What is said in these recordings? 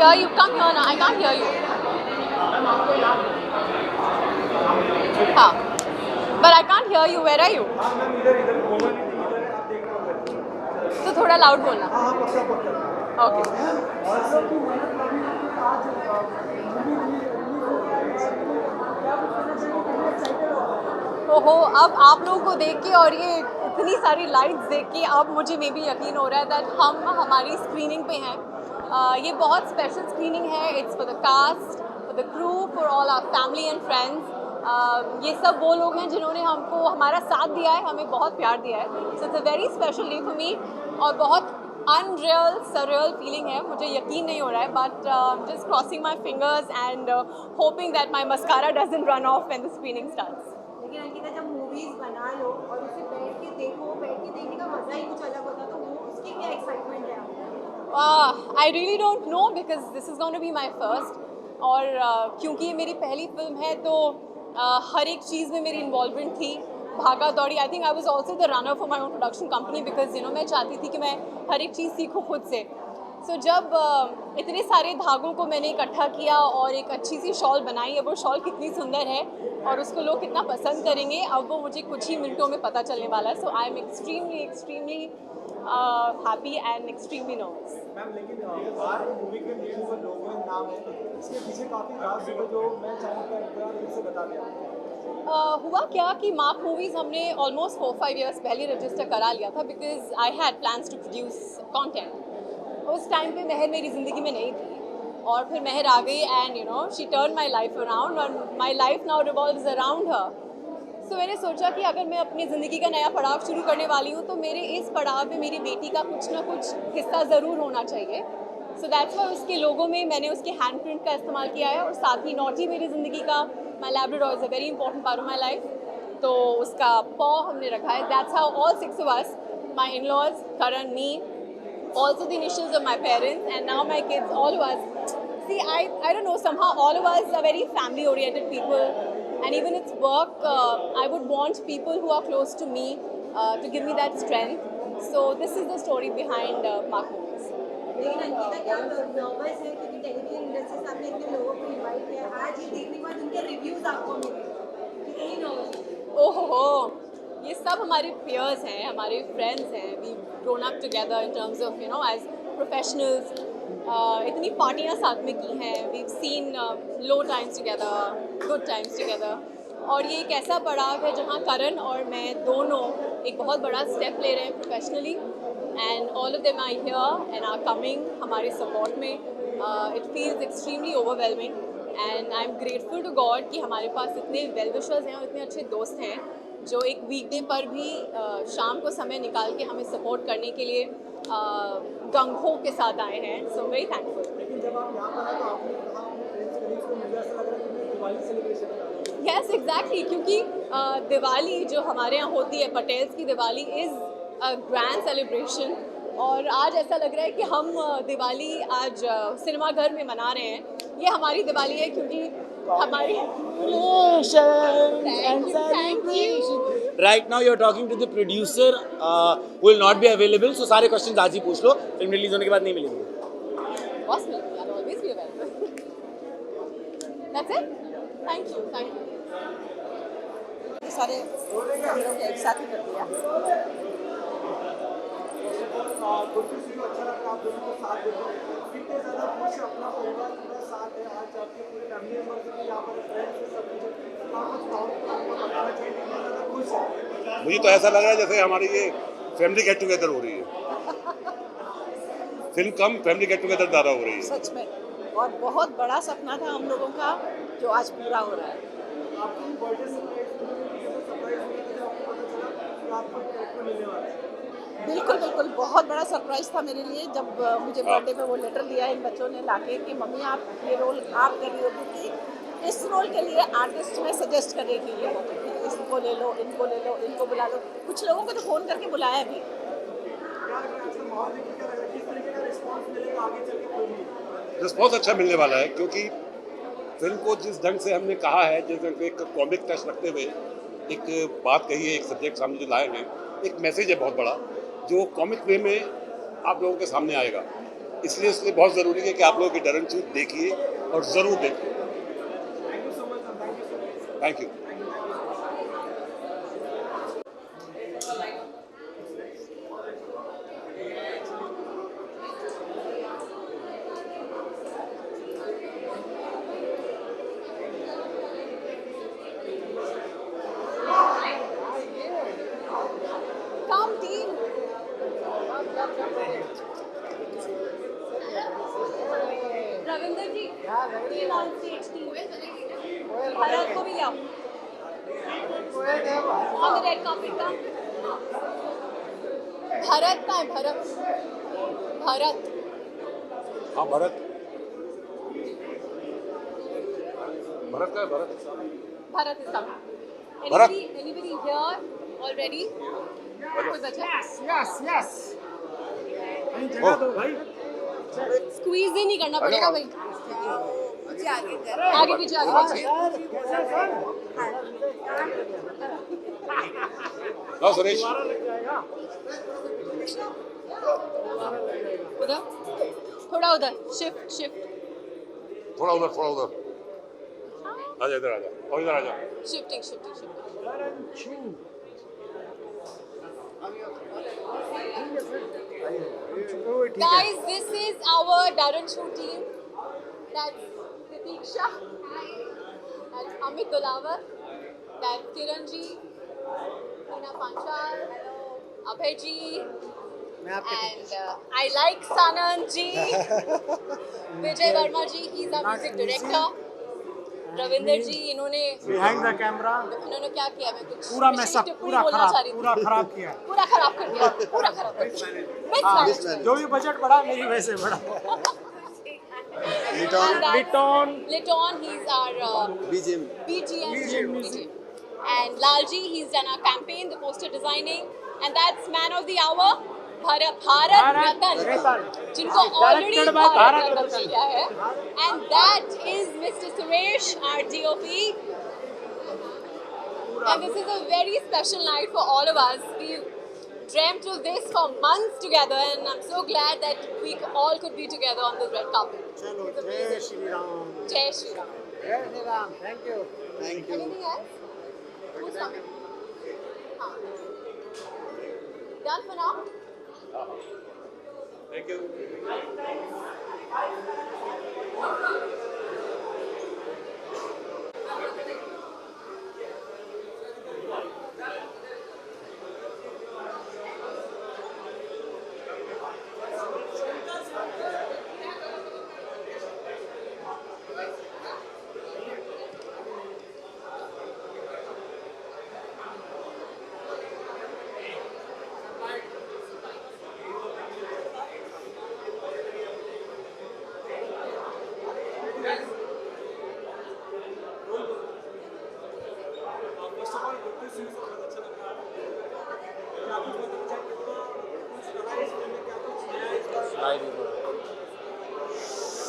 hear you. Come here now. I can't hear you. हाँ. But I can't hear you. Where are you? तो थोड़ा loud बोलना. Okay. ओहो, अब आप लोगों को देख के और ये इतनी सारी लाइट्स देख के अब मुझे मे बी यकीन हो रहा है दैट हम हमारी स्क्रीनिंग पे हैं. ये बहुत स्पेशल स्क्रीनिंग है. It's for the cast, for the crew, for all our family and friends. ये सब वो लोग हैं जिन्होंने हमको हमारा साथ दिया है, हमें बहुत प्यार दिया है. So it's a very special day for me और बहुत अनरियल सररियल फीलिंग है. मुझे यकीन नहीं हो रहा है but just crossing my fingers and hoping that my mascara doesn't run of when the screening starts. लेकिन अंकिता, जब मूवीज बना लो और उसे बैठ के देखने का मजा ही कुछ अलग होता, तो वो उसकी क्या एक्साइटमेंट है आपको? I really don't know because this is going to be my first. और क्योंकि ये मेरी पहली फिल्म है तो हर एक चीज़ में मेरी इन्वॉल्वमेंट थी, भागा दौड़ी. आई think I was also the runner for my own production company because मैं चाहती थी कि मैं हर एक चीज़ सीखूँ खुद से. सो जब इतने सारे धागों को मैंने इकट्ठा किया और एक अच्छी सी शॉल बनाई है, वो शॉल कितनी सुंदर है और उसको लोग कितना पसंद करेंगे, अब वो मुझे कुछ ही मिनटों में पता चलने वाला है. So I am extremely happy and extremely nervous. Ma'am, लेकिन आज मूवी के लिए जो लोगो नाम है, इसके पीछे काफ़ी राज है जो मैं चाहूँगा इससे बता दें. हुआ क्या कि मार्क मूवीज़ हमने ऑलमोस्ट 4-5 ईयर्स पहले रजिस्टर करा लिया था because I had plans to produce content. उस टाइम पे महर मेरी ज़िंदगी में नहीं थी और फिर महर आ गई and she turn my life around और my life now revolves around her. So मैंने सोचा कि अगर मैं अपनी ज़िंदगी का नया पड़ाव शुरू करने वाली हूँ तो मेरे इस पड़ाव में मेरी बेटी का कुछ ना कुछ हिस्सा ज़रूर होना चाहिए. सो दैट्स वाई उसके लोगों में मैंने उसके हैंड प्रिंट का इस्तेमाल किया है और साथ ही नॉटी मेरी ज़िंदगी का my Labrador is a very important part of my life, तो उसका पॉ हमने रखा है. That's how all 6 of us, my in-laws, Karan, me, also the initials of my parents and now my kids, all of us. See, I don't know, somehow all of us are very family oriented people and even it's work, I would want people who are close to me to give me that strength. So this is the story behind Mark Movies. लेकिन अंकिता, क्या nervous है क्योंकि television industry से आपने इतने लोगों को invite किया, आज ये देखने के बाद उनके रिव्यूज आपको मिले, कितनी नर्वस? ओहो, ये सब हमारे peers हैं, हमारे friends हैं. We've grown up together in terms of as professionals. इतनी पार्टियाँ साथ में की हैं. We've seen low times together, good times together. और ये एक ऐसा पड़ाव है जहाँ करण और मैं दोनों एक बहुत बड़ा स्टेप ले रहे हैं professionally and all of them are here and are coming हमारे सपोर्ट में. It feels extremely overwhelming and I am grateful to God कि हमारे पास इतने वेल विशर्स हैं और इतने अच्छे दोस्त हैं जो एक वीकडे पर भी शाम को समय निकाल के हमें सपोर्ट करने के लिए गंगों के साथ आए हैं. So very thankful. लेकिन जब आप यहाँ पर आए तो आपने कहा अपने फ्रेंड्स कलीग्स को, मुझे ऐसा लग रहा है कि मैं दिवाली सेलिब्रेशन कर रहा हूँ. यस एग्जैक्टली, क्योंकि दिवाली जो हमारे यहाँ होती है, पटेल्स की Diwali is a grand celebration और आज ऐसा लग रहा है कि हम दिवाली आज सिनेमा घर में मना रहे हैं. ये हमारी दिवाली है क्योंकि हमारी thank you. Right now you're talking to the producer who will not be available, so सारे questions आज ही पूछ लो, फिल्म रिलीज होने के बाद नहीं मिलेंगे. बॉस मिल गया, always be available. That's it. Thank you. सारे हम लोग एक साथ ही कर दिया. Good to see you. अच्छा लगा आप दोनों को साथ देखो. कितने ज़्यादा खुश अपना परिवार पूरा साथ है आज, आपके पूरे फैमिली मेंबर्स भी यहाँ पर, फ्रेंड्स सब कुछ आपको बताना चाहिए कितना ज़्यादा खुश है. मुझे तो ऐसा लग रहा है जैसे हमारी ये फैमिली गेट टुगेदर हो रही है. फिल्म कम, फैमिली गेट टुगेदर ज़्यादा हो रही है. सच में, और बहुत बड़ा सपना था हम लोगों का जो आज पूरा हो रहा है. आपको बर्थडे सरप्राइज मिला जब आपको पता चला कि आपको कैरेक्टर मिलने वाला है? बिल्कुल बहुत बड़ा सरप्राइज था मेरे लिए जब मुझे बर्थडे पे वो लेटर दिया इन बच्चों ने लाके कि मम्मी आप ये रोल आप कर रही हो, क्योंकि इस रोल के लिए आर्टिस्ट में सजेस्ट कर रही थी ये कि इसको ले लो, इनको ले लो, इनको बुला लो. कुछ लोगों को तो फ़ोन करके बुलाया भी. रिस्पॉन्स अच्छा मिलने वाला है क्योंकि फिल्म को जिस ढंग से हमने कहा है, जिस ढंग से एक कॉमिक टच रखते हुए एक बात कही है, एक सब्जेक्ट सामने जो लाए हैं, एक मैसेज है बहुत बड़ा जो कॉमिक वे में आप लोगों के सामने आएगा. इसलिए इसलिए बहुत ज़रूरी है कि आप लोगों की डरन शूट देखिए और ज़रूर देखिए। Thank you. Come team. Ravinder ji, team on stage, team. Bharat को भी ले आओ। On the red carpet का। भरत का है भरत। भरत। हाँ भरत का है Bharat. Bharat is coming. Bharat. Anybody here already? कोई बचा? यस जगह दो भाई। Squeeze ही नहीं करना पड़ेगा भाई। आगे पीछे आगे पीछे। हाँ सुरेश। उधर थोड़ा उधर शिफ्ट थोड़ा उधर आजा इधर आजा और इधर आजा। Shifting Guys, this is our Darren Shoe team. That's Pratiksha, that's Amit Dolawar, that's Kiran ji, Hina Panchal, Abhay ji, and I like Sanand ji, Vijay Verma ji, he's our music director. Ravinder ji इन्होंने behind the camera इन्होंने क्या किया मैं कुछ पूरा mess up पूरा खराब किया पूरा खराब कर दिया जो भी बजट बढ़ा मेरी वैसे बढ़ा Liton he's our BGM and Lalji he's done our campaign the poster designing and that's man of the hour Bharat Ratan जिनको already Bharat Ratan मिल गया है and that is Mr. Suresh our DOP and this is a very special night for all of us we've dreamt of this for months together and I'm so glad that we all could be together on this red carpet. चलो It's जय amazing. Shri Ram Jai Shri Ram. Thank you Anything else? Who's coming? Haan. Done for now? Thank you.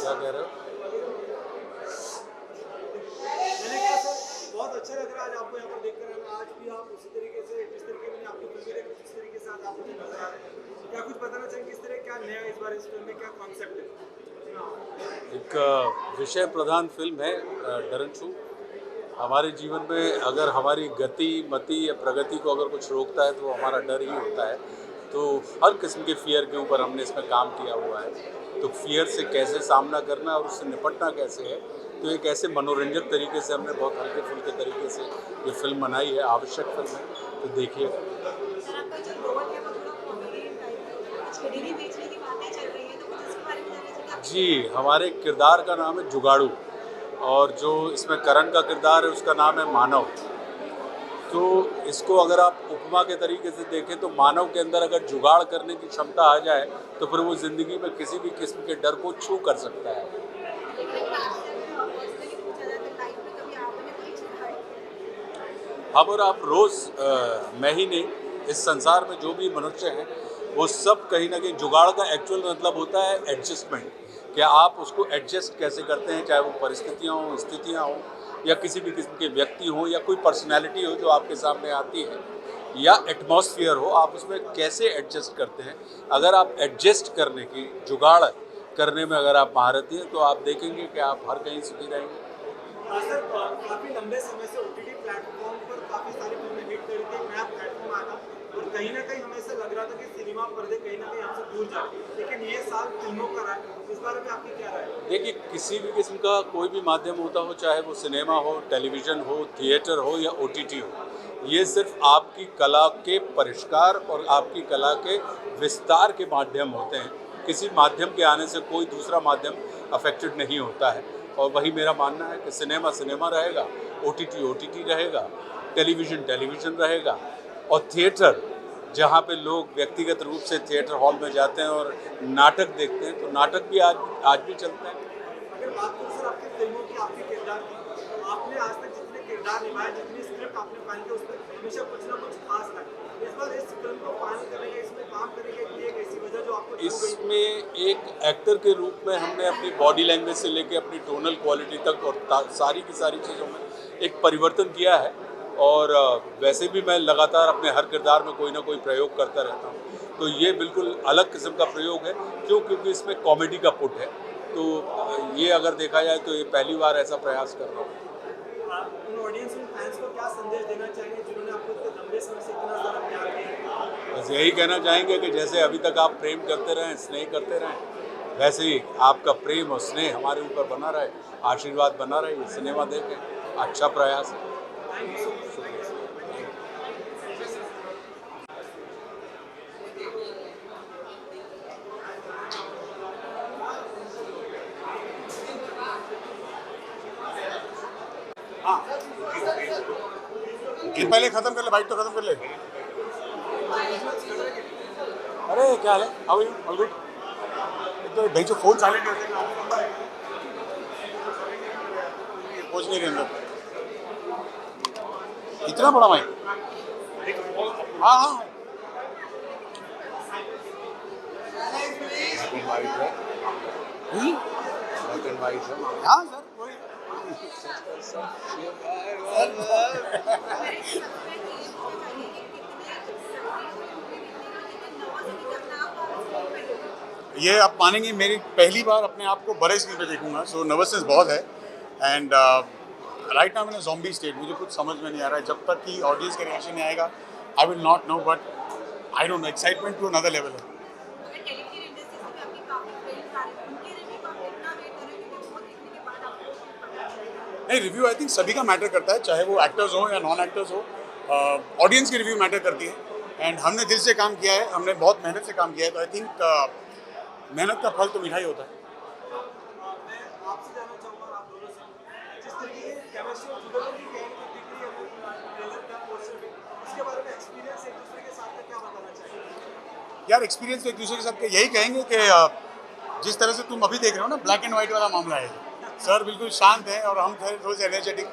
क्या कह रहे हो? मैंने कहा sir बहुत अच्छा लग रहा है आज आपको यहाँ पर देखकर आज भी आप उसी तरीके से जिस तरीके मैंने आपकी फिल्में देखी उस तरीके से आज आप मुझे नजर आ रहे हैं क्या कुछ बताना चाहिए किस तरह क्या नया इस बार इस फिल्म में क्या कॉन्सेप्ट है एक विषय प्रधान फिल्म है डरन शू। हमारे जीवन में अगर हमारी गति मति या प्रगति को अगर कुछ रोकता है तो वो हमारा डर ही होता है। तो हर किस्म के फियर के ऊपर हमने इसमें काम किया हुआ है। तो फियर से कैसे सामना करना और उससे निपटना कैसे है, तो एक ऐसे मनोरंजक तरीके से हमने बहुत हल्के फुल्के तरीके से ये फिल्म बनाई है। आवश्यक फिल्म है, तो देखिएगा। जी, हमारे किरदार का नाम है जुगाड़ू और जो इसमें करण का किरदार है उसका नाम है मानव। तो इसको अगर आप उपमा के तरीके से देखें तो मानव के अंदर अगर जुगाड़ करने की क्षमता आ जाए तो फिर वो ज़िंदगी में किसी भी किस्म के डर को छू कर सकता है। हम और आप रोज़ महीने इस संसार में जो भी मनुष्य हैं वो सब कहीं ना कहीं जुगाड़ का एक्चुअल मतलब होता है एडजस्टमेंट। क्या आप उसको एडजस्ट कैसे करते हैं, चाहे वो परिस्थितियाँ हों, स्थितियाँ हों या किसी भी किस्म के व्यक्ति हो या कोई पर्सनैलिटी हो जो आपके सामने आती है या एटमॉस्फेयर हो, आप उसमें कैसे एडजस्ट करते हैं। अगर आप एडजस्ट करने की जुगाड़ करने में अगर आप महारथी हैं तो आप देखेंगे कि आप हर कहीं सुखी रहेंगे। सर काफी लंबे समय से ओटीटी प्लेटफॉर्म पर काफी सारी फिल्में हिट कर रही थी, एक नया प्लेटफॉर्म आया था और कहीं ना कहीं हमें ऐसा लग रहा था कि सिनेमा पर्दे कहीं ना कहीं हमसे दूर जा रहे हैं, लेकिन ये साल फिल्मों का रहा है, इस बारे में आपकी क्या राय है? देखिए, किसी भी किस्म का कोई भी माध्यम होता हो, चाहे वो सिनेमा हो, टेलीविज़न हो, थिएटर हो या ओटीटी हो, ये सिर्फ आपकी कला के परिष्कार और आपकी कला के विस्तार के माध्यम होते हैं। किसी माध्यम के आने से कोई दूसरा माध्यम अफेक्टेड नहीं होता है। और वही मेरा मानना है कि सिनेमा सिनेमा रहेगा, ओटीटी ओटीटी रहेगा, टेलीविज़न टेलीविज़न रहेगा और थिएटर, जहाँ पे लोग व्यक्तिगत रूप से थिएटर हॉल में जाते हैं और नाटक देखते हैं, तो नाटक भी आज भी चलते हैं। अगर बात करें सर आपकी फिल्मों की, आपके किरदार की, तो आपने आज तक जितने किरदार निभाए, जितनी स्क्रिप्ट आपने फाइनल की, उसमें हमेशा कुछ ना कुछ खास था। इस बार इस फिल्म को फाइनल करेंगे, इसमें काम करेंगे कि एक ऐसी वजह जो आपको छू गई? इसमें एक एक्टर के रूप में हमने अपनी बॉडी लैंग्वेज से लेके अपनी टोनल क्वालिटी तक और सारी की सारी चीज़ों में एक परिवर्तन किया है। और वैसे भी मैं लगातार अपने हर किरदार में कोई ना कोई प्रयोग करता रहता हूँ, तो ये बिल्कुल अलग किस्म का प्रयोग है। क्योंकि इसमें कॉमेडी का पुट है, तो ये अगर देखा जाए तो ये पहली बार ऐसा प्रयास कर रहा हूँ। आप उन ऑडियंस, उन फैंस को क्या संदेश देना चाहेंगे जिन्होंने आपको इतने लंबे समय से इतना सारा प्यार दिया? बस यही कहना चाहेंगे कि जैसे अभी तक आप प्रेम करते रहें, स्नेह करते रहें, वैसे ही आपका प्रेम और स्नेह हमारे ऊपर बना रहे, आशीर्वाद बना रहे। ये सिनेमा देखें, अच्छा प्रयास है। कि पहले खत्म कर ले, बाइक तो खत्म कर ले। अरे क्या हाल है? How are you? All good? तो भाई जो फोन साइलेंट करते हैं, पहुंच नहीं रहे अंदर। इतना बड़ा माइक? हाँ हाँ। हाँ सर, वही। ये आप मानेंगे, मेरी पहली बार अपने आप को बड़े स्क्रीन पे देखूंगा, सो नर्वसनेस बहुत है। एंड राइट नाउ मैंने ज़ॉम्बी स्टेट, मुझे कुछ समझ में नहीं आ रहा है। जब तक कि ऑडियंस का रिएक्शन नहीं आएगा, I will not know, but I don't know, excitement to another level है। नहीं, रिव्यू आई थिंक सभी का मैटर करता है, चाहे वो एक्टर्स हो या नॉन एक्टर्स हो। ऑडियंस की रिव्यू मैटर करती है। एंड हमने दिल से काम किया है, हमने बहुत मेहनत से काम किया है, तो आई थिंक मेहनत का फल तो मीठा ही होता है। मैं आपसे जानना चाहूँगा, आप दोनों से, जिस तरीके की केमिस्ट्री और जुगल की दिख रही है ट्रेलर का पोस्टर में, उसके बारे में एक्सपीरियंस एक दूसरे के साथ का क्या बताना चाहिए? यार एक्सपीरियंस एक दूसरे के साथ यही कहेंगे कि जिस तरह से तुम अभी देख रहे हो ना, ब्लैक एंड व्हाइट वाला मामला है। सर बिल्कुल शांत है और हम थोड़े से एनर्जेटिक,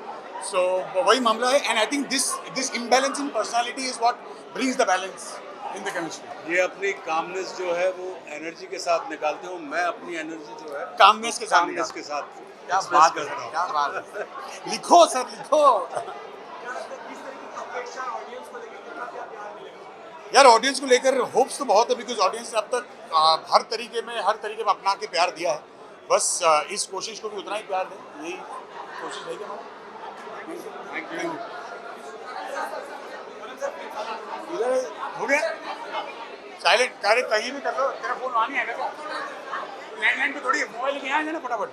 सो वही मामला है। And I think this imbalance in personality is what brings the balance in the chemistry. ये अपनी कामनेस जो है वो एनर्जी के साथ निकालते हो, मैं अपनी एनर्जी जो है कामनेस के साथ क्या बात कर रहे हो, क्या बात है। लिखो सर, लिखो। क्या लगता है किस तरीके की अपेक्षा ऑडियंस को लेकर, कितना क्या प्यार मिलेगा? यार ऑडियंस को लेकर होप्स तो बहुत है, बिकॉज ऑडियंस ने अब तक हर तरीके में अपना के प्यार दिया है। बस इस कोशिश को भी उतना ही प्यार दें, यही कोशिश है हमारी। इधर हो गया साइलेंट, कार्य कहीं भी कर लो, तेरा फोन वहाँ नहीं आएगा। लैंडलाइन पे थोड़ी मोबाइल लेके यहाँ जाना फटाफट।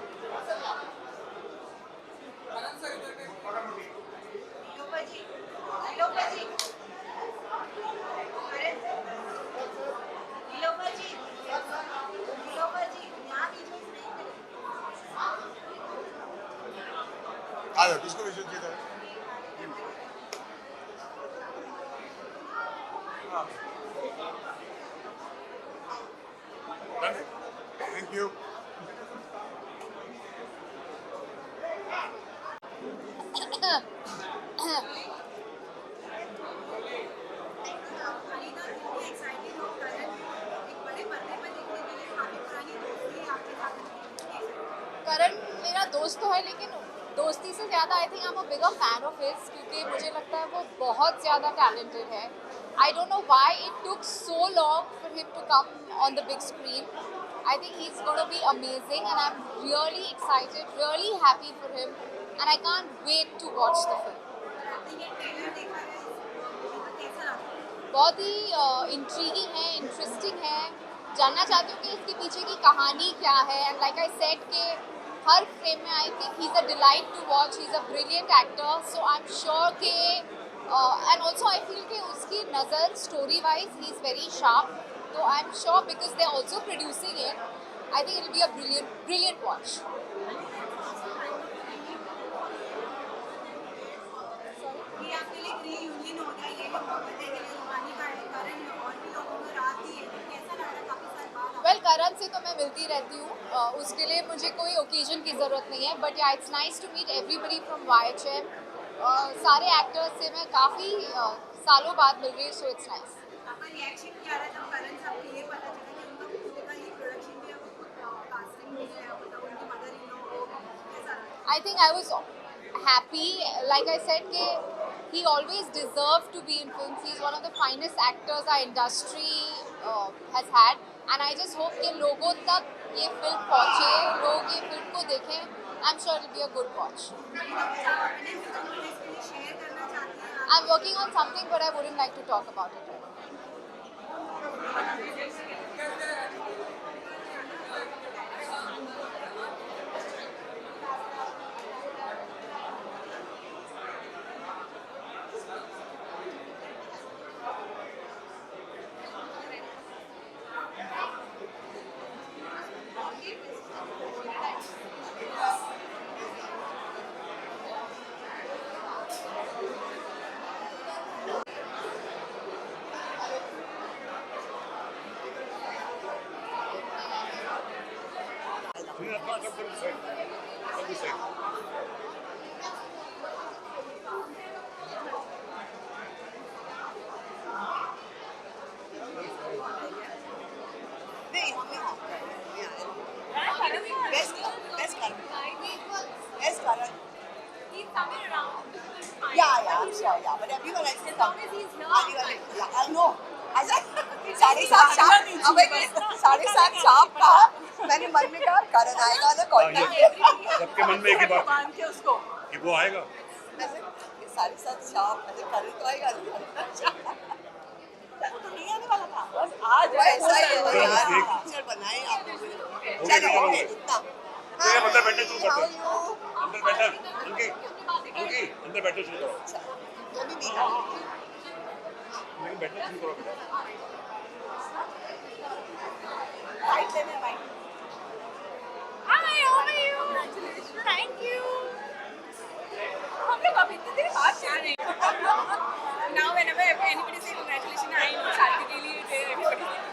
आ जाओ, किसको विजुअल चाहिए था? Thank you. करण मेरा दोस्त तो है, लेकिन दोस्ती से ज़्यादा I think I am a bigger fan of his, क्योंकि मुझे लगता है वो बहुत ज़्यादा टैलेंटेड है। I don't know why it took so long for him to come on the big screen. I think he's going to be amazing, and I'm really excited, really happy for him, and I can't wait to watch the film. बहुत ही intriguing है, interesting है. जानना चाहती हूँ कि इसके पीछे की कहानी क्या है. एंड लाइक आई सेड के हर फ्रेम में I think he is a delight to watch. He is a brilliant actor. So I am sure के एंड ऑल्सो आई फील कि उसकी नज़र story wise he is very sharp. So I'm sure because they're also producing it, I think it'll be a brilliant watch. ये आपके लिए reunion हो गया, ये बर्थडे के लिए रुहानी का करण और भी लोगों को रात दी है, कैसा लग रहा है काफी साल बाद? Well, करण से तो मैं मिलती रहती हूँ. उसके लिए मुझे कोई ओकेजन की ज़रूरत नहीं है. But yeah, it's nice to meet everybody from YHM. सारे एक्टर्स से मैं काफ़ी सालों बाद मिल रही हूँ, so it's nice. आपका रिएक्शन क्या रहा जब करण साहब को ये पता चला कि उनका खुद का ये प्रोडक्शन भी है, कास्टिंग भी है, मतलब उनकी मदर इन लॉ को कैसा रहा? I think I was happy. Like I said, he always deserved to be in films. He's one of the finest actors our industry has had. And I just hope कि लोगों तक ये film पहुँचे, लोग ये फिल्म को देखें. I'm sure it'll be a good watch. I'm working on something, but I wouldn't like to talk about it right now. Yeah, I'm sure, yeah. But everyone else is coming. Yeah, I know. I said, 7:30 sharp. अब एक 7:30 sharp का मैंने मन में कहा करण आएगा ना call करके. सबके मन में एक ही बात मान के उसको. कि वो आएगा. ऐसे 7:30 sharp ऐसे करण तो आएगा. वो तो नहीं आने वाला था. बस आज ऐसा ही है यार. पिक्चर बनाए आप लोगों ने. चलो ओके इतना. ये अंदर बैठे शुरू करते हैं. अंदर बैठा. उनकी अंदर बैठे शुरू करो. अभी नहीं था. लेकिन बैठना शुरू करो बेटा. राइट लेने right. Hi, how are you? Congratulations. Thank you. हम लोग अभी इतने देर बाद जा रहे हैं. Now whenever anybody say congratulations, I know शादी के लिए everybody say congratulations.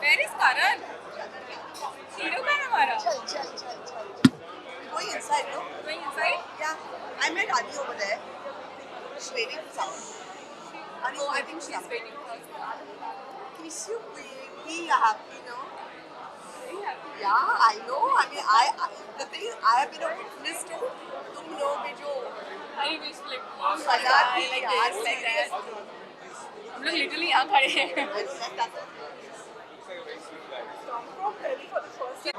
Where is Karan? सीढ़ियों का है हमारा. चल. Going inside, no? Going inside? Yeah. I met Adi over there. She's waiting for someone. Oh, I think she's waiting for us. Kiss you, be happy, no? Very happy. Yeah, I know. I mean, the thing is, I have been a witness to तुम लोग में जो I wish like मजा थी like यार, this, like that. serious. हम लोग literally यहाँ खड़े हैं. I know that's ready for the first time.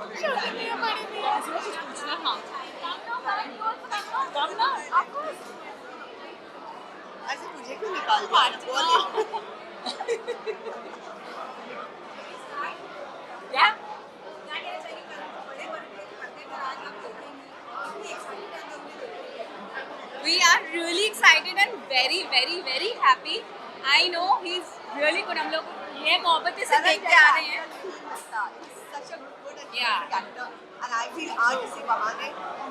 पूछना हाँ. Come now. ऐसे मुझे क्यों निकाल दिया? बोले. Yeah. We are really excited and very, very, very happy. I know he's really good. हम लोग ये मोहब्बत से देखते आ रहे हैं. Such a good and Yeah. unique actor. And I feel आज इसी बहाने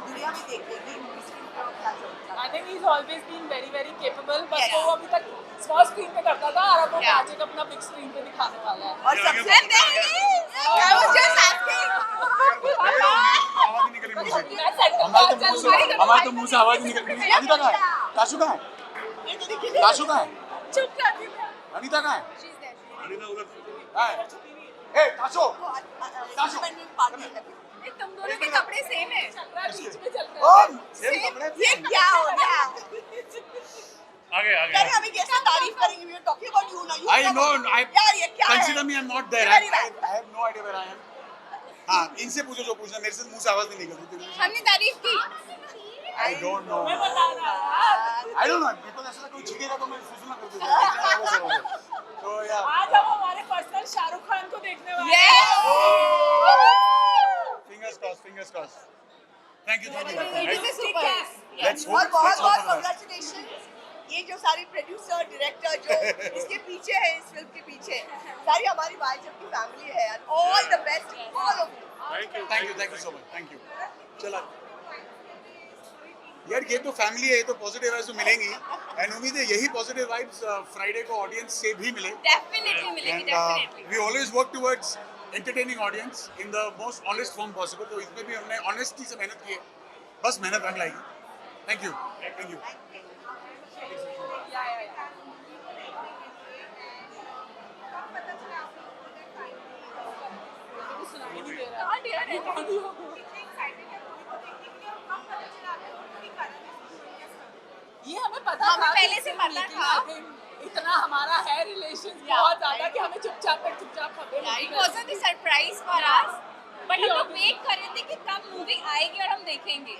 दुनिया भी देखेगी इसकी क्या चलता है. I think he's always been very very capable. बस Yeah. वो अभी तक small screen पे करता था और अब वो Yeah. मैजिक अपना big screen पे दिखाने वाला है. और सबसे I was just asking. आवाज नहीं निकली मुझे. मैं सेट हमारे तो मुंह से आवाज नहीं निकल रही. अनीता कहाँ है? ताशु कहाँ है? ताशु कहाँ है? चुप कर दी. अनीता कहाँ है? अनीता उधर. कहाँ है? ए ताशु. इंडिपेंडेंट पार्टी है. तुम दोनों के कपड़े सेम है. बीच में चल ओ कर. सेम कपड़े. ये क्या हो गया? आगे यार अभी कैसे तारीफ करेंगे? We are talking about you ना। I know. I यार ये क्या है? consider me. I'm not there. Very I bad. have no idea where I am. हाँ, इनसे पूछो जो पूछना, मेरे से मुंह से आवाज नहीं निकलती। हमने तारीफ की। I don't know. मैं बता रहा हूँ। I don't know. मेरे को ऐसा कोई छीनेगा तो मैं सुसुना कर दूँगा। तो यार, आज हम हमारे पर्सनल शाहरुख खान को देखने वाले हैं। fingers crossed. Thank you. This is super. Let's hope. और बहुत let's hope बहुत for the best. congratulations। ये जो सारी प्रोड्यूसर डायरेक्टर जो इसके पीछे है, इस फिल्म के पीछे सारी हमारी भाईजन की फैमिली है यार। All the best all of you. Thank you so much. Thank you. चला यार, ये तो फैमिली है, ये तो पॉजिटिव वाइब्स तो मिलेंगी एंड उम्मीद है यही पॉजिटिव वाइब्स फ्राइडे को ऑडियंस से भी मिले। डेफिनेटली मिलेगी, definitely. We always work towards entertaining audience in the most honest form possible. तो इसमें भी हमने ऑनेस्टी से मेहनत की है, बस मेहनत रंग लाएगी। Thank you. ये हमें पता हमें था, पहले से पता लेकिन था। I think इतना हमारा है रिलेशन बहुत ज्यादा कि हमें चुपचाप खबर It wasn't a surprise for us, but हम लोग वेट कर रहे थे कि कब मूवी आएगी और हम देखेंगे।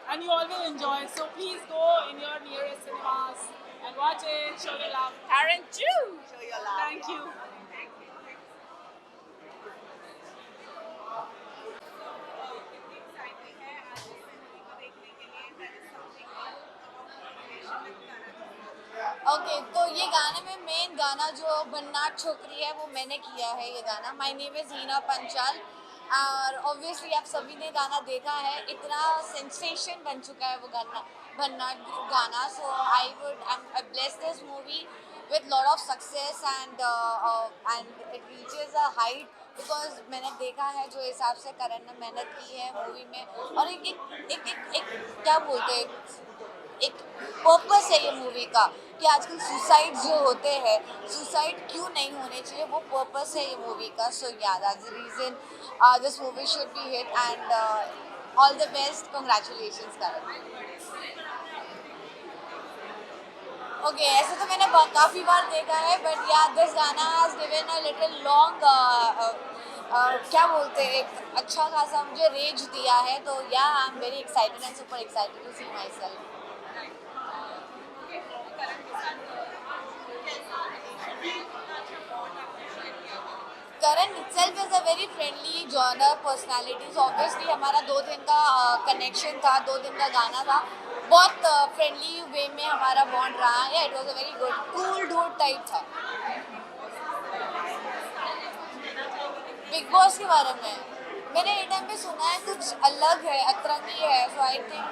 and you all will enjoy. So please go in your nearest cinemas and watch it. Show your love. Tarantu. Show your love. Thank you. Okay तो ये गाने में मेन गाना जो भन्नाट छोकरी है वो मैंने किया है। ये गाना माय नेम इज़ हीना पंचाल और ऑब्वियसली आप सभी ने गाना देखा है, इतना सेंसेशन बन चुका है वो गाना, भन्नाट गाना। So I bless this movie with lot of success and it reaches a height because मैंने देखा है जो हिसाब से करण ने मेहनत की है मूवी में और एक क्या बोलते हैं, एक पर्पस है ये मूवी का कि आजकल सुसाइड जो होते हैं, सुसाइड क्यों नहीं होने चाहिए, वो पर्पस है ये मूवी का। सो या that's the reason this movie should be hit and all the best, congratulations Karan. Okay ऐसे तो मैंने काफ़ी बार देखा है बट या दिस गाना has given a little long क्या बोलते हैं, एक अच्छा खासा मुझे रेंज दिया है। तो yeah I am very excited and super excited to see myself. Karan itself is a very friendly genre personality. So obviously हमारा 2 दिन का कनेक्शन था, 2 दिन का गाना था, बहुत फ्रेंडली वे में हमारा बॉन्ड रहा है। It was a very good cool dude type था। बिग बॉस के बारे में मैंने ये टाइम पे सुना है कुछ अलग है, अतरंगी है। सो आई थिंक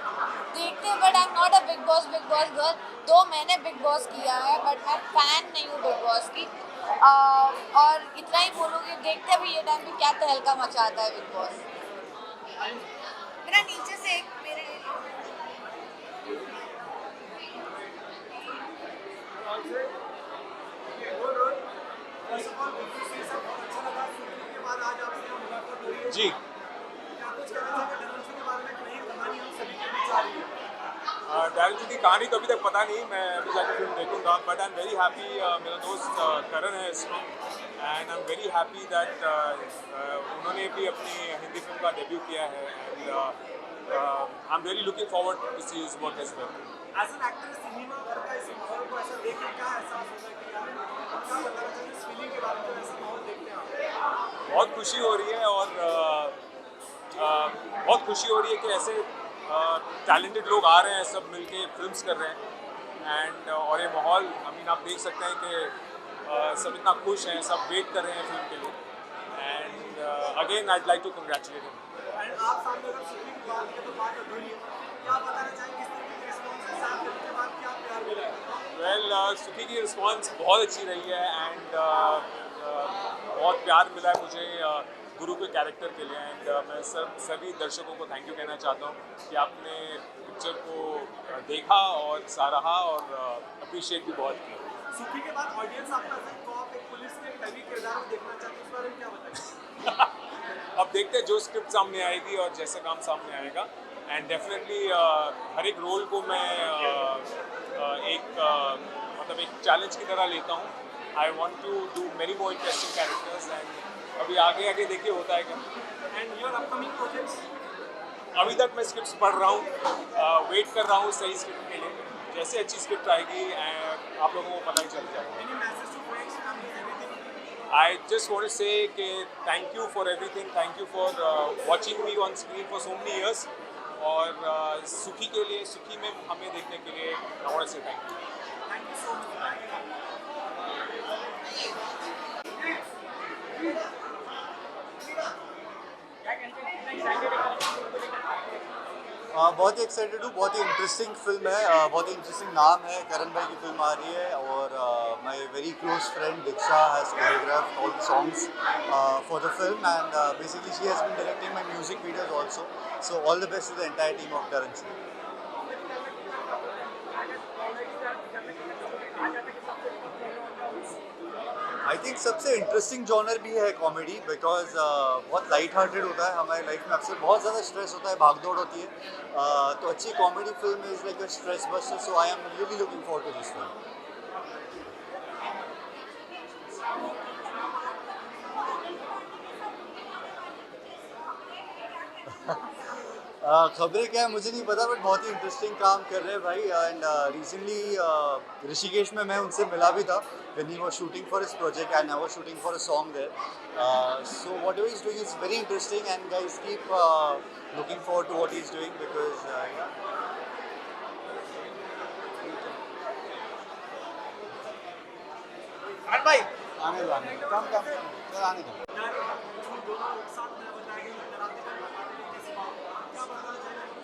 देखते हैं but I am not a big boss girl. तो मैंने बिग बॉस किया है बट मैं फ़ैन नहीं हूँ बिग बॉस की। और इतना ही बोलूँगी, देखते हैं भी ये टाइम पे क्या तहलका मचाता है बिग बॉस। मेरा नीचे से एक मेरे जी डायरेक्टर की कहानी तो अभी तक पता नहीं, मैं अभी जाकर फिल्म देखूंगा but I am very happy. मेरा दोस्त करण है इसमें and I am very happy that उन्होंने भी अपनी हिंदी फिल्म का डेब्यू किया है and I am really looking forward to see his work as well. As an actor cinema घर का इस माहौल को ऐसा देख के क्या एहसास होता है कि यार क्या बताना चाहिए इस फीलिंग के बारे में, ऐसा माहौल देखते हैं आप? बहुत खुशी हो रही है और बहुत खुशी हो रही है कि ऐसे टैलेंटेड लोग आ रहे हैं, सब मिलके फिल्म्स कर रहे हैं एंड और ये माहौल आई मीन आप देख सकते हैं कि सब इतना खुश हैं, सब वेट कर रहे हैं फिल्म के लिए and again I like to congratulate him. And आप सामने अगर शूटिंग की बात करें तो बात अधूरी है, क्या बताना चाहेंगे किस तरीके के रिस्पॉन्स है, साथ करने के बाद क्या प्यार मिला है? वेल सुखी की रिस्पॉन्स बहुत अच्छी रही है एंड बहुत प्यार मिला है मुझे गुरु के कैरेक्टर के लिए एंड मैं सभी दर्शकों को थैंक यू कहना चाहता हूँ कि आपने पिक्चर को देखा और सराहा और अप्रिशिएट भी बहुत किया। सुखी के बाद ऑडियंस आपका कॉप एक पुलिस के हेवी किरदार में देखना चाहती है, इस बारे में क्या बताएंगे? अब देखते हैं जो स्क्रिप्ट सामने आएगी और जैसा काम सामने आएगा। एंड डेफिनेटली हर एक रोल को मैं मतलब एक चैलेंज की तरह लेता हूँ। I want to do many more interesting characters and अभी आगे आगे देखिए होता है क्या। And your upcoming projects? अभी तक मैं स्क्रिप्ट पढ़ रहा हूँ, वेट कर रहा हूँ सही स्क्रिप्ट के लिए। जैसे अच्छी स्क्रिप्ट आएगी आप लोगों को पता ही चल जाएगा। Any message to friends, family, anything? I just want to say कि thank you for everything, thank you for watching me on screen for so many years और सुखी के लिए, सुखी में हमें देखने के लिए I want to say thank you. Thank you सो बहुत ही एक्साइटेड हूँ, बहुत ही इंटरेस्टिंग फिल्म है, बहुत ही इंटरेस्टिंग नाम है, करण भाई की फिल्म आ रही है और my very close friend Diksha has choreographed all the songs for the film and basically she has been directing my music videos also, so all the best to the entire team of Dharanchu. I think सबसे interesting genre भी है comedy, because बहुत light hearted होता है। हमारी life में अक्सर बहुत ज़्यादा स्ट्रेस होता है, भागदौड़ होती है, तो अच्छी comedy film is like a stress buster, so I am really looking forward to this film. खबरें क्या है मुझे नहीं पता, बट बहुत ही इंटरेस्टिंग काम कर रहे हैं भाई। एंड रिसेंटली ऋषिकेश में मैं उनसे मिला भी था when he was shooting for his project and I was shooting for a song there, so whatever he is doing is very interesting and guys keep looking forward to what he is doing because भाई आने दो आने दो।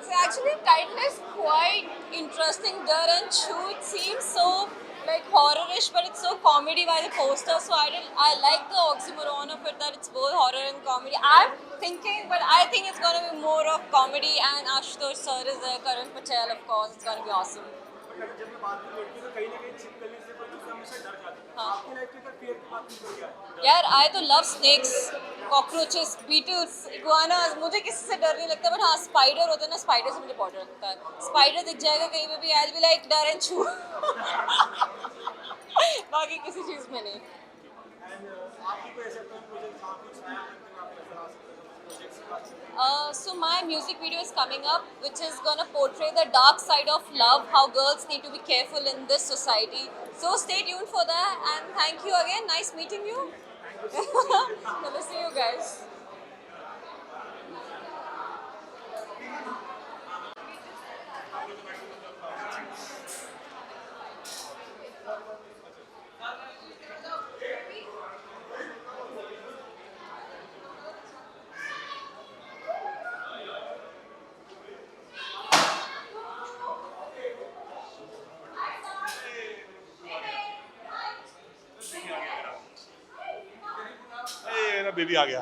So actually, title is quite interesting. Daranchu, it seems so like horror-ish, but it's so comedy by the poster. So I like the oxymoron of it that it's both horror and comedy. I'm thinking, but I think it's gonna be more of comedy. And Ashutosh sir is there, Karan Patel, of course. It's gonna be awesome. But जब मैं बात करूँ लड़की तो कहीं ना कहीं छिपकली से कोई दूसरा हमेशा डर जाता है। हाँ। आपकी लाइफ में अगर फियर की बात नहीं है यार I तो love snakes, cockroaches, beetles, iguanas. मुझे किसी से डर नहीं लगता, बट हाँ स्पाइडर होता है ना, स्पाइडर से मुझे बहुत डर लगता है। स्पाइडर दिख जाएगा कहीं पे भी, I'll be like डर एंड छू। बाकी किसी चीज़ में नहीं। एंड आपकी कोई ऐसा कोई प्रोजेक्ट आप कुछ नया करते हो, आप नजर आ सकते हो प्रोजेक्ट्स के बारे में? So my music video is coming up, which is gonna portray the dark side of love, how girls need to be careful in this society. So stay tuned for that, and thank you again. Nice meeting you. Good to see you guys. मेरा baby आ गया।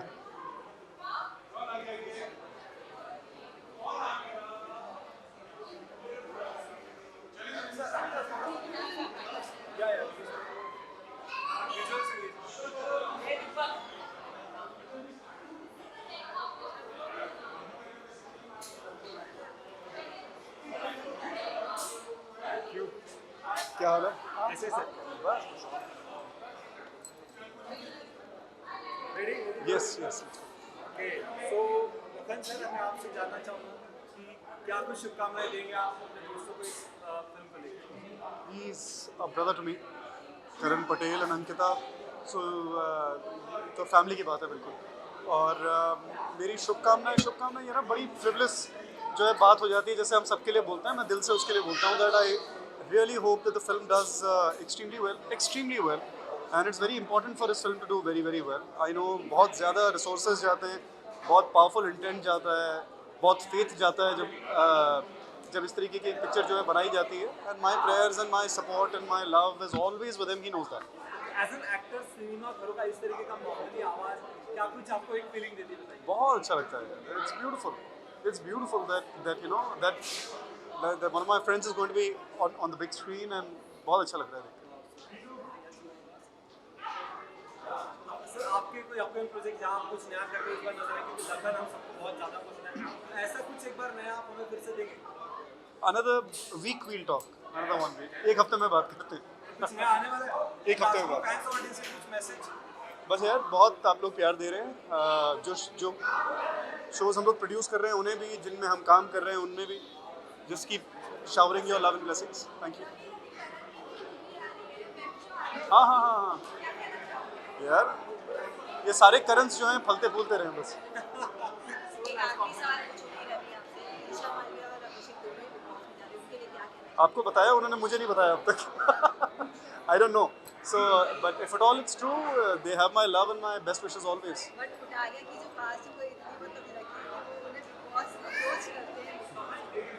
क्या हाल है? ऐसे sir ready? Yes yes. Okay, so Lakhan sir, मैं आपसे जानना चाहूँगा कि क्या कुछ शुभकामनाएं देंगे आप अपने दोस्तों को इस फिल्म को लेकर? He is a brother to me, Karan Patel and Ankita, so तो फैमिली की बात है बिल्कुल। और मेरी शुभकामनाएं ये ना बड़ी फ्रिवलेस जो है बात हो जाती है, जैसे हम सबके लिए बोलते हैं, मैं दिल से उसके लिए बोलता हूँ that I really hope that the film does extremely well and it's very important for this film to do very very well. I know बहुत ज़्यादा रिसोर्सेज जाते हैं, बहुत पावरफुल इंटेंट जाता है, बहुत फेथ जाता है जब इस तरीके की एक पिक्चर जो है बनाई जाती है। And my prayers and my support and my love is always with him, he knows that. As an actor cinema घरों का इस तरीके का मामूली आवाज़ क्या कुछ आपको एक फीलिंग देती है, बताइए? बहुत अच्छा लगता है। It's beautiful that you know that one of my friends is going to be on the big screen and बहुत अच्छा लग रहा है देख के। सर आपके कोई अपकमिंग प्रोजेक्ट जहाँ आप कुछ नया करके इस बार नजर आए, क्योंकि दंगल हम सबको बहुत ज़्यादा पसंद है, ऐसा कुछ एक बार नया आप हमें फिर से देखें? Another week we'll talk. Another 1 week. एक हफ्ते में बात करते हैं. कुछ नया आने वाला है? एक हफ्ते में बात. फैंस ऑडियंस से कुछ मैसेज? बस यार बहुत आप लोग प्यार दे रहे हैं. जो शोज हम लोग प्रोड्यूस कर रहे हैं उन्हें भी, जिनमें हम काम कर रहे हैं उनमें भी. Just keep showering your love and blessings. Thank you. हाँ. यार ये सारे करंट्स जो हैं फलते फूलते रहे बस. आपको बताया उन्होंने, मुझे नहीं बताया अब तक. I don't know. So, but if at all it's true, they have my love and my best wishes always.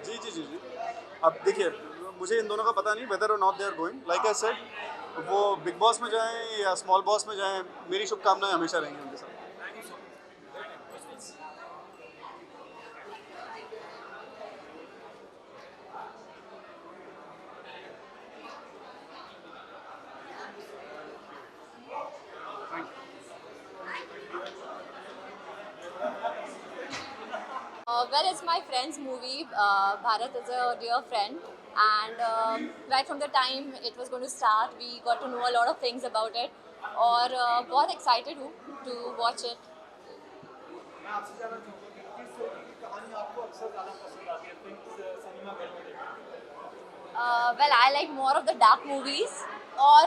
जी. अब देखिए, मुझे इन दोनों का पता नहीं whether or not they are going. Like I said, वो बिग बॉस में जाएं या स्मॉल बॉस में जाएं, मेरी शुभकामनाएं हमेशा रहेंगी उनके साथ. Well, it's my friend's movie. Bharat is a dear friend, and right from the time it was going to start, we got to know a lot of things about it. और बहुत excited हूँ to watch it. मैं आपसे जानना चाहूँगा कि किस तरीके की कहानी आपको अक्सर ज़्यादा पसंद आती है सिनेमा घर में देखने? Well, I like more of the dark movies or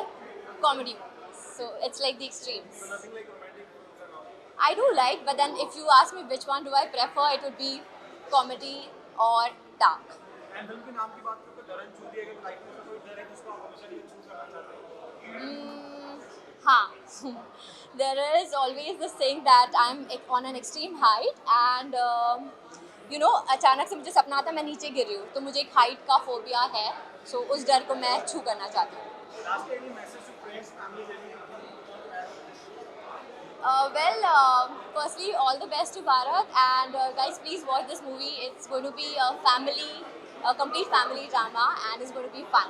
comedy movies. So it's like the extremes. So nothing like romantic movies and all? I do like, but then if you ask me which one do I prefer, it would be comedy or dark. And film के नाम की बात करें तो डरन छू दिया, अगर life में कोई डर है जिसको आप हमेशा नहीं छू करना चाहते हैं? हाँ. There is always this thing that I'm on an extreme height and you know अचानक से मुझे सपना आता है मैं नीचे गिर रही हूँ, तो मुझे एक हाइट का फोबिया है. So उस डर को मैं छू करना चाहती हूँ. Last any message to friends, family, Firstly, all the best to Bharat, and guys, please watch this movie. It's going to be a complete family drama, and it's going to be fun.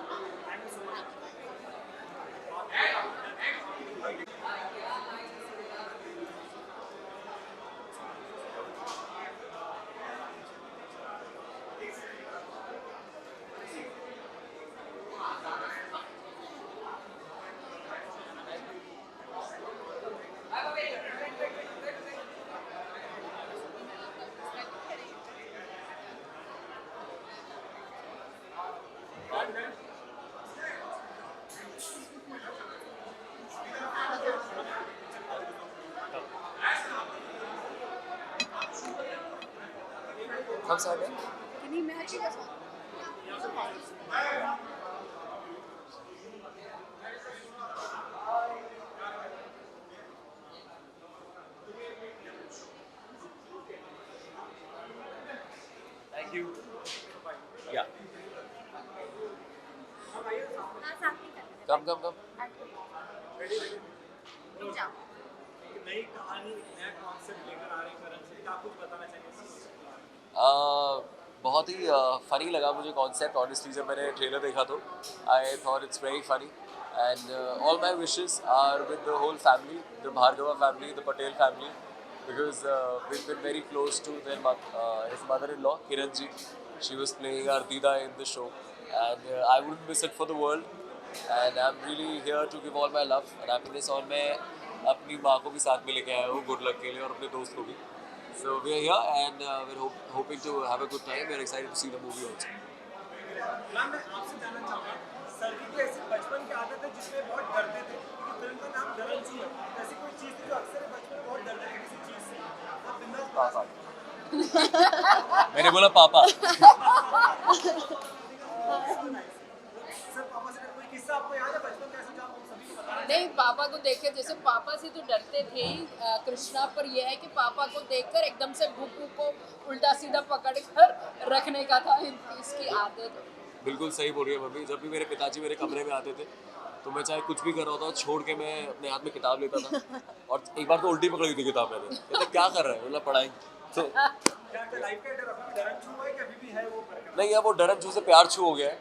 कौन सा है? किन्हीं match का song. Thank you. Yeah. Come. नई कहानी, नया concept लेकर आ रहे हैं करण सिंह, क्या कुछ बताना चाहिए? बहुत ही फ़नी लगा मुझे कॉन्सेप्ट ऑनेस्टली. जब मैंने ट्रेलर देखा तो I thought it's very funny and all my wishes are with the whole family, the Bhargava family, the Patel family, because we've been very close to his mother-in-law, Kiran ji. She was playing Ardida in the show, and I wouldn't miss it for the world. And I'm really here to give all my love and happiness. और मैं अपनी माँ को भी साथ में लेके आया हूँ गुड लक के लिए और अपने दोस्त को भी. So we are here and we're hoping to have a good time. We're excited to see the movie also. Ma'am, मैं आपसे जानना चाहूँगा, सर की कोई ऐसी बचपन की आदत है जिसमें बहुत डरते थे, क्योंकि फिल्म का नाम डरन छू है, ऐसी कोई चीज़ थी जो अक्सर बचपन में बहुत डरते थे किसी चीज़ से? आप बिंदास पापा. मैंने बोला पापा. सर, पापा से कोई किस्सा आपको याद है बचपन का ऐसा जो आप सभी को बताना चाहें? नहीं, पापा को देखे, जैसे पापा से तो डरते थे कृष्णा, पर यह है कि पापा को देखकर एकदम से भूकू को उल्टा सीधा पकड़ कर रखने का था इसकी आदत. बिल्कुल सही बोल रही है मम्मी. जब भी मेरे पिताजी मेरे कमरे में आते थे तो मैं चाहे कुछ भी कर रहा होता छोड़ के मैं अपने हाथ में किताब लेता था. और एक बार तो उल्टी पकड़ी थी किताब मैंने. कहते क्या कर रहा है, मतलब पढ़ाई. तो क्या लाइफ का डर अभी डरन छू है कि अभी भी है वो? नहीं, अब वो डरन छू से प्यार छू हो गया है.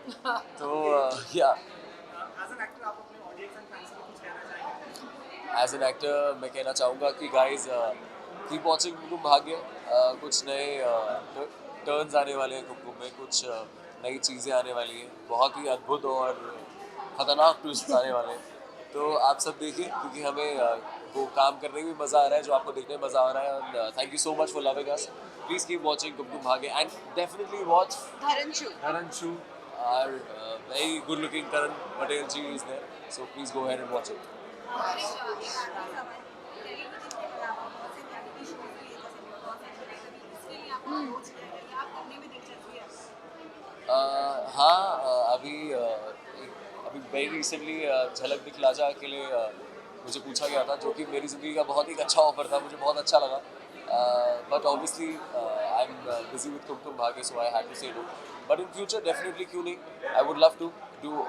तो या एज एन एक्टर आप अपने ऑडियंस एंड फैंस को कुछ कहना चाहेंगे? एज एन एक्टर मैं कहना चाहूँगा कि गाइज कीप वॉचिंग कुमकुम भाग्य। कुछ नए टर्न्स आने वाले हैं कुमकुम में, कुछ नई चीज़ें आने वाली हैं, बहुत ही अद्भुत और ख़तरनाक ट्विस्ट आने वाले हैं। तो आप सब देखिए, क्योंकि हमें वो काम करने में भी मज़ा आ रहा है जो आपको देखने में मज़ा आ रहा है। And thank you so much for loving us. Please keep watching Kumkum Bhagya and definitely watch Dharanchu. Our very good looking Karan Patel ji is there, so please go ahead and watch it. हाँ, अभी very recently झलक दिखला जा के लिए मुझे पूछा गया था, जो कि मेरी ज़िंदगी का बहुत ही अच्छा ऑफर था, मुझे बहुत अच्छा लगा। But obviously I am busy with Kumkum Bhagya, so I had to say no. But in future definitely क्यों नहीं, I would love to do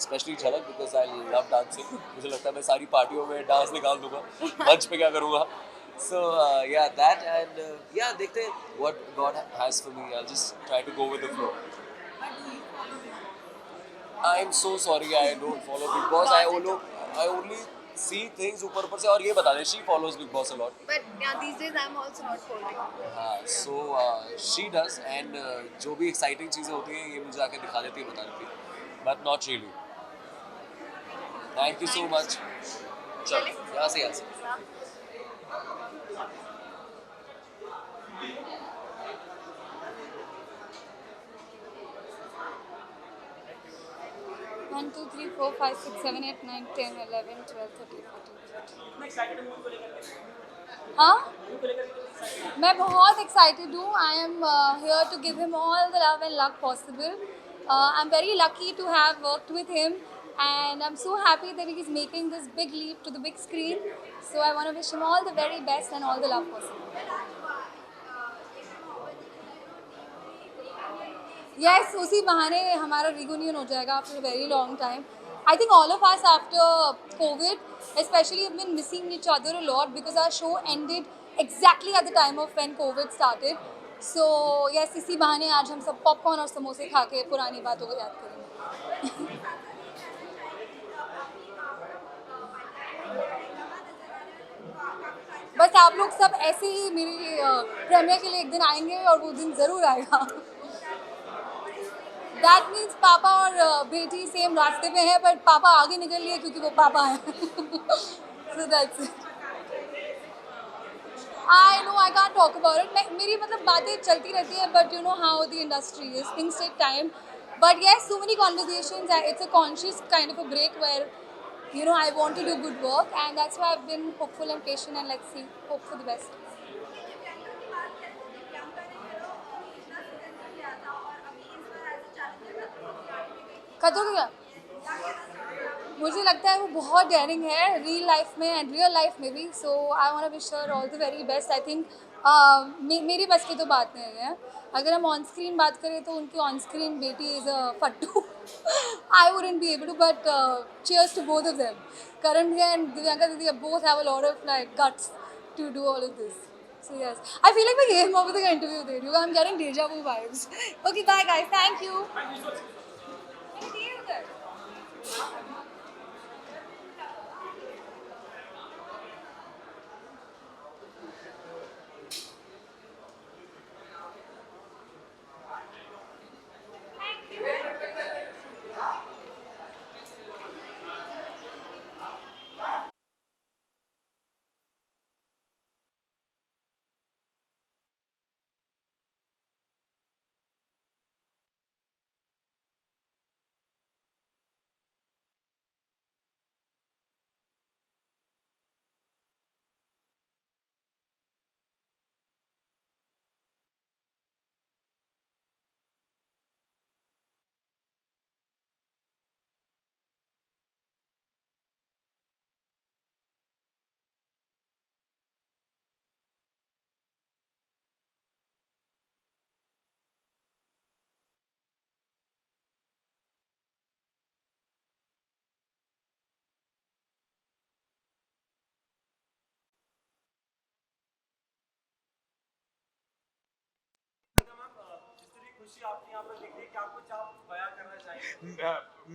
specially Jhalak because I love dancing. मुझे लगता है मैं सारी पार्टियों में डांस निकाल दूंगा, मंच पे क्या करूँगा। So yeah, that and yeah, देखते हैं what God has for me. I'll just try to go with the flow. I'm so sorry, I don't follow Big Boss. I only see things ऊपर ऊपर से, और ये बता दें, she follows Big Boss a lot. But yeah, these days I'm also not following. हाँ, so she does and जो भी exciting चीज़ें होती हैं ये मुझे आके दिखा देती है, बता देती है, but not really. Thank you so much. चलो, यहाँ से। One, two, three, four, five, six, seven, 8, 9, 10, 11, 12, 13, 14, 15। हाँ, मैं बहुत एक्साइटेड हूँ। I am here to give him all the love and luck possible. I'm very lucky to have worked with him and I'm so happy that he is making this big leap to the big screen. So I want to wish him all the very best and all the love possible. Yes, उसी बहाने हमारा reunion हो जाएगा after a very long time. I think all of us after COVID, especially, have been missing each other a lot because our show ended exactly at the time of when COVID started. So yes, इसी बहाने आज हम सब popcorn और समोसे खा के पुरानी बातों को याद करेंगे। बस आप लोग सब ऐसे ही मेरी प्रीमियर के लिए एक दिन आएंगे और वो दिन ज़रूर आएगा। That means पापा और बेटी सेम रास्ते पे हैं, बट पापा आगे निकल लिए क्योंकि वो पापा हैं। So that's it. I know I can't talk about it. मेरी मतलब बातें चलती रहती है, but you know how the industry is. Things take time. But yes, so many conversations. It's a conscious kind of a break where, you know, I want to do good work, and that's why I've been hopeful and patient, and let's see, hope for the best. खतरों क्या? मुझे लगता है वो बहुत daring है real life में and real life में भी। So I want to wish her all the very best. I think मेरी बस की तो बात नहीं है। अगर हम ऑन स्क्रीन बात करें तो उनकी ऑन स्क्रीन बेटी इज़ अ फट्टू। I wouldn't be able to, but cheers to both of them. Karan bhaiya and Divyanka didi both have a lot of like guts to do all of this. So yes, I feel like we came up with the interview there. You, I'm getting deja vu vibes. Okay, bye guys. Thank you.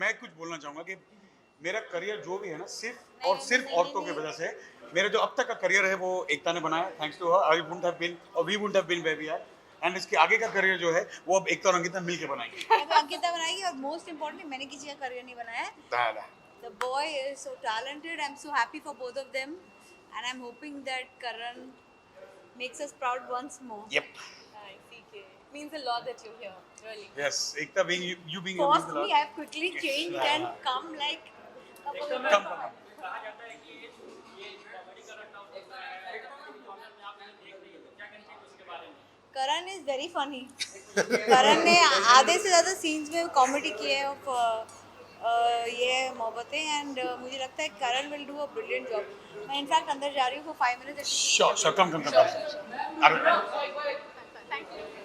मैं कुछ बोलना चाहूँगा कि मेरा career जो भी है ना सिर्फ और सिर्फ औरतों की वजह से है। मेरा जो अब तक का करियर है वो एकता ने बनाया, thanks to her. I wouldn't have been और we wouldn't have been where we are. And इसके आगे का करियर जो है वो अब एकता और अंकिता मिलके बनाएंगे। तो अंकिता बनाएगी और मोस्ट इम्पोर्टेंटली मैंने किसी का करियर नहीं बनाया है। दादा The boy is so talented. I'm so happy for both of them, and I'm hoping that Karan makes us proud once more. Yep. Nice, CK. Means a lot that you're here, really. Yes, Ekta being you being Forced me, I've quickly changed and come like. come. Karan is very funny. Karan ने आधे से ज़्यादा scenes में comedy की है of ये Mohabbatein and मुझे लगता है Karan will do a brilliant job. मैं इनफैक्ट अंदर जा रही हूँ for 5 minutes. Sure, come. Thank you.